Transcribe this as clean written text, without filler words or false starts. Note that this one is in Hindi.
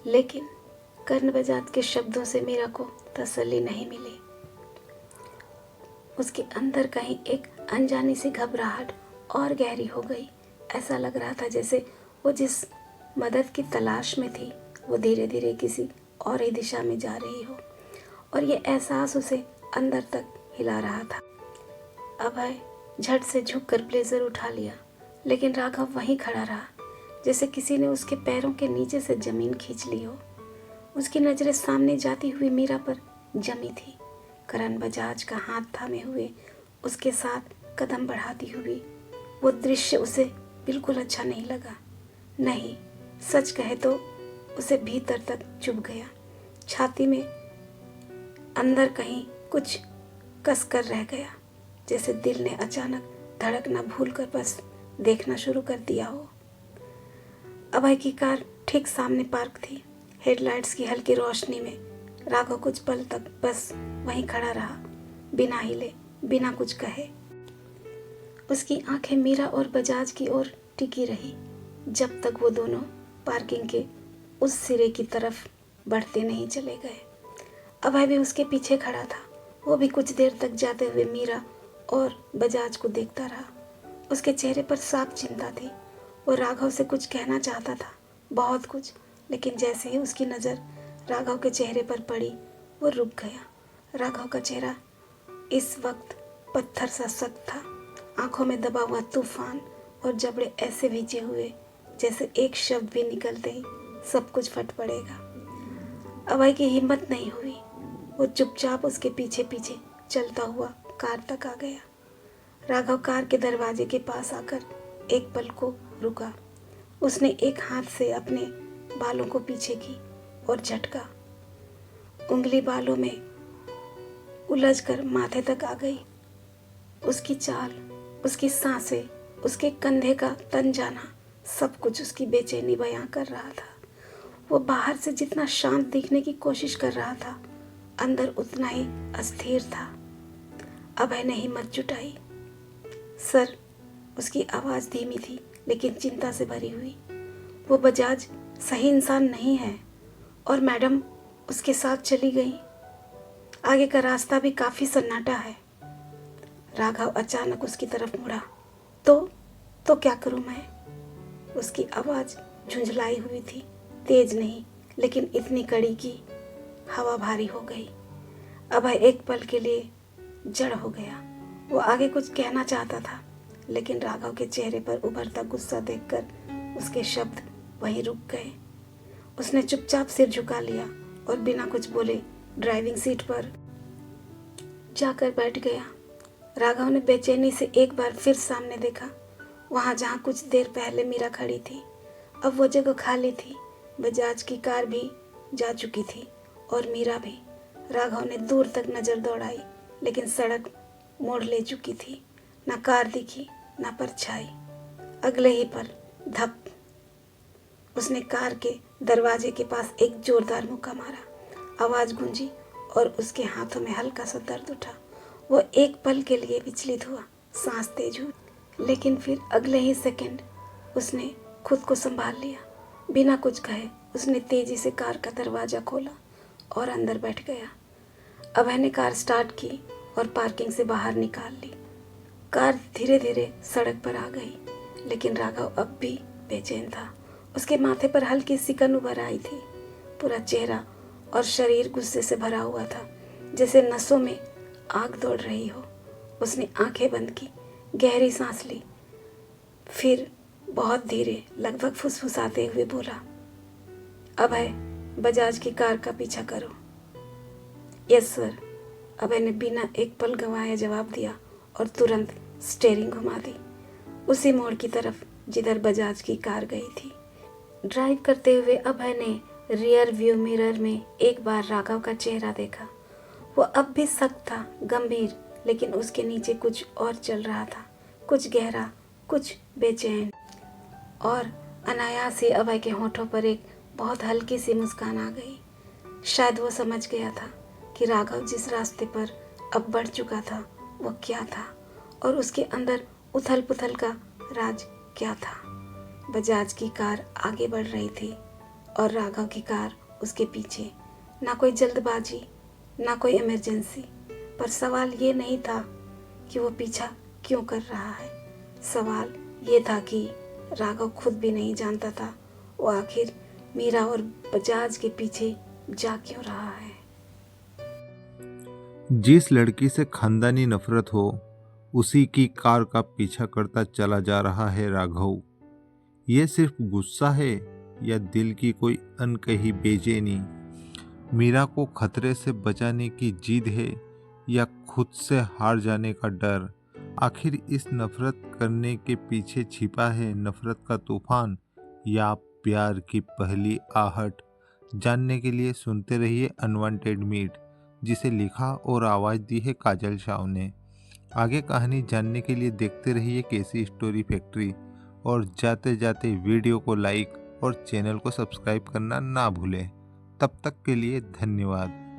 लेकिन कर्ण बजाज के शब्दों से मीरा को तसल्ली नहीं मिली। उसके अंदर कहीं एक अनजानी सी घबराहट और गहरी हो गई। ऐसा लग रहा था जैसे वो जिस मदद की तलाश में थी वो धीरे धीरे किसी और ही दिशा में जा रही हो, और ये एहसास उसे अंदर तक हिला रहा था। अभय झट से झुककर ब्लेजर उठा लिया, लेकिन राघव वहीं खड़ा रहा, जैसे किसी ने उसके पैरों के नीचे से जमीन खींच ली हो। उसकी नजरें सामने जाती हुई मीरा पर जमी थी। करण बजाज का हाथ थामे हुए उसके साथ कदम बढ़ाती हुई वो दृश्य उसे बिल्कुल अच्छा नहीं लगा। नहीं, सच कहे तो उसे भीतर तक चुभ गया। छाती में अंदर कहीं कुछ कस कर रह गया, जैसे दिल ने अचानक धड़कना भूलकर बस देखना शुरू कर दिया हो। अभय की कार ठीक सामने पार्क थी। हेडलाइट्स की हल्की रोशनी में राघव कुछ पल तक बस वहीं खड़ा रहा, बिना हिले, बिना कुछ कहे। उसकी आंखें मीरा और बजाज की ओर टिकी रही, जब तक वो दोनों पार्किंग के उस सिरे की तरफ बढ़ते नहीं चले गए। अभय भी उसके पीछे खड़ा था। वो भी कुछ देर तक जाते हुए मीरा और बजाज को देखता रहा। उसके चेहरे पर साफ चिंता थी। वो राघव से कुछ कहना चाहता था, बहुत कुछ, लेकिन जैसे ही उसकी नज़र राघव के चेहरे पर पड़ी वो रुक गया। राघव का चेहरा इस वक्त पत्थर सा सख्त था, आंखों में दबा हुआ तूफान और जबड़े ऐसे भींचे हुए जैसे एक शब्द भी निकलते ही सब कुछ फट पड़ेगा। अभय की हिम्मत नहीं हुई। वो चुपचाप उसके पीछे पीछे चलता हुआ कार तक आ गया। राघव कार के दरवाजे के पास आकर एक पल को रुका। उसने एक हाथ से अपने बालों को पीछे की और झटका। उंगली बालों में उलझकर माथे तक आ गई। उसकी चाल, उसकी सांसें, उसके कंधे का तन जाना, सब कुछ उसकी बेचैनी बयां कर रहा था। वो बाहर से जितना शांत दिखने की कोशिश कर रहा था, अंदर उतना ही अस्थिर था। अभय ने हिम्मत जुटाई। सर, उसकी आवाज़ धीमी थी लेकिन चिंता से भरी हुई। वो बजाज सही इंसान नहीं है और मैडम उसके साथ चली गई। आगे का रास्ता भी काफ़ी सन्नाटा है। राघव अचानक उसकी तरफ मुड़ा। तो क्या करूं मैं? उसकी आवाज़ झुंझलाई हुई थी, तेज नहीं, लेकिन इतनी कड़ी कि हवा भारी हो गई। अभय एक पल के लिए जड़ हो गया। वो आगे कुछ कहना चाहता था, लेकिन राघव के चेहरे पर उभरता गुस्सा देखकर उसके शब्द वहीं रुक गए। उसने चुपचाप सिर झुका लिया और बिना कुछ बोले ड्राइविंग सीट पर जाकर बैठ गया। राघव ने बेचैनी से एक बार फिर सामने देखा, वहाँ जहाँ कुछ देर पहले मीरा खड़ी थी। अब वो जगह खाली थी। बजाज की कार भी जा चुकी थी और मीरा भी। राघव ने दूर तक नज़र दौड़ाई, लेकिन सड़क मोड़ ले चुकी थी। ना कार दिखी, ना परछाई। अगले ही पल धप, उसने कार के दरवाजे के पास एक जोरदार मुक्का मारा। आवाज़ गूंजी और उसके हाथों में हल्का सा दर्द उठा। वो एक पल के लिए विचलित हुआ, सांस तेज हुई, लेकिन फिर अगले ही सेकंड उसने खुद को संभाल लिया। बिना कुछ कहे उसने तेजी से कार का दरवाज़ा खोला और अंदर बैठ गया। अभय ने कार स्टार्ट की और पार्किंग से बाहर निकाल ली। कार धीरे धीरे सड़क पर आ गई, लेकिन राघव अब भी बेचैन था। उसके माथे पर हल्की सिकन उभर आई थी। पूरा चेहरा और शरीर गुस्से से भरा हुआ था, जैसे नसों में आग दौड़ रही हो। उसने आंखें बंद की, गहरी सांस ली, फिर बहुत धीरे, लगभग फुसफुसाते हुए बोला, अभय, बजाज की कार का पीछा करो। यस सर, अभय ने बिना एक पल गंवाए जवाब दिया और तुरंत स्टीयरिंग घुमा दी उसी मोड़ की तरफ जिधर बजाज की कार गई थी। ड्राइव करते हुए अभय ने रियर व्यू मिरर में एक बार राघव का चेहरा देखा। वो अब भी सख्त था, गंभीर, लेकिन उसके नीचे कुछ और चल रहा था, कुछ गहरा, कुछ बेचैन। और अनायास ही अभय के होठों पर एक बहुत हल्की सी मुस्कान आ गई। शायद वो समझ गया था कि राघव जिस रास्ते पर अब बढ़ चुका था वो क्या था और उसके अंदर उथल पुथल का राज क्या था। बजाज की कार आगे बढ़ रही थी और राघव की कार उसके पीछे। ना कोई जल्दबाजी, ना कोई इमरजेंसी, पर सवाल ये नहीं था कि वो पीछा क्यों कर रहा है। सवाल ये था कि राघव खुद भी नहीं जानता था वो आखिर मीरा और बजाज के पीछे जा क्यों रहा है। जिस लड़की से खानदानी नफरत हो, उसी की कार का पीछा करता चला जा रहा है राघव। ये सिर्फ गुस्सा है या दिल की कोई अनकही बेचैनी? मीरा को खतरे से बचाने की जिद है या खुद से हार जाने का डर? आखिर इस नफरत करने के पीछे छिपा है नफरत का तूफान या प्यार की पहली आहट? जानने के लिए सुनते रहिए अनवांटेड मीट, जिसे लिखा और आवाज़ दी है काजल शाह ने। आगे कहानी जानने के लिए देखते रहिए केसी स्टोरी फैक्ट्री, और जाते जाते वीडियो को लाइक और चैनल को सब्सक्राइब करना ना भूलें। तब तक के लिए धन्यवाद।